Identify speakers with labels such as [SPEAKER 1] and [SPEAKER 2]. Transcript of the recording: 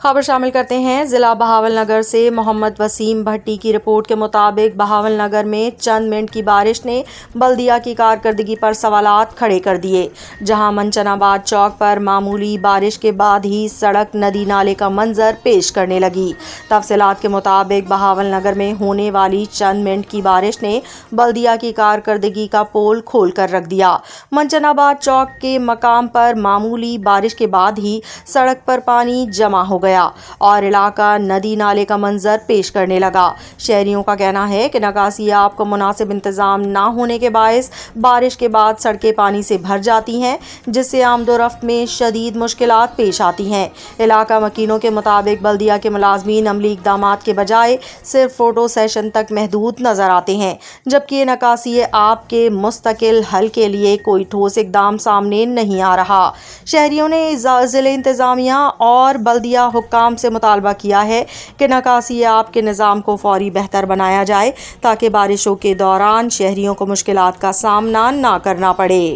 [SPEAKER 1] خبر شامل کرتے ہیں ضلع بہاول نگر سے۔ محمد وسیم بھٹی کی رپورٹ کے مطابق بہاول نگر میں چند منٹ کی بارش نے بلدیہ کی کارکردگی پر سوالات کھڑے کر دیے، جہاں منچن آباد چوک پر معمولی بارش کے بعد ہی سڑک ندی نالے کا منظر پیش کرنے لگی۔ تفصیلات کے مطابق بہاول نگر میں ہونے والی چند منٹ کی بارش نے بلدیہ کی کارکردگی کا پول کھول کر رکھ دیا۔ منچن آباد چوک کے مقام پر معمولی بارش کے بعد ہی سڑک پر پانی جمع ہو گیا اور علاقہ ندی نالے کا منظر پیش کرنے لگا۔ شہریوں کا کہنا ہے کہ نکاسی آب کا مناسب انتظام نہ ہونے کے باعث بارش کے بعد سڑکیں پانی سے بھر جاتی ہیں، جس سے آمد و رفت میں شدید مشکلات پیش آتی ہیں۔ علاقہ مکینوں کے مطابق بلدیہ کے ملازمین عملی اقدامات کے بجائے صرف فوٹو سیشن تک محدود نظر آتے ہیں، جبکہ نکاسی آب کے مستقل حل کے لیے کوئی ٹھوس اقدام سامنے نہیں آ رہا۔ شہریوں نے ضلع انتظامیہ اور بلدیہ حکام سے مطالبہ کیا ہے کہ نکاسی آب کے نظام کو فوری بہتر بنایا جائے تاکہ بارشوں کے دوران شہریوں کو مشکلات کا سامنا نہ کرنا پڑے۔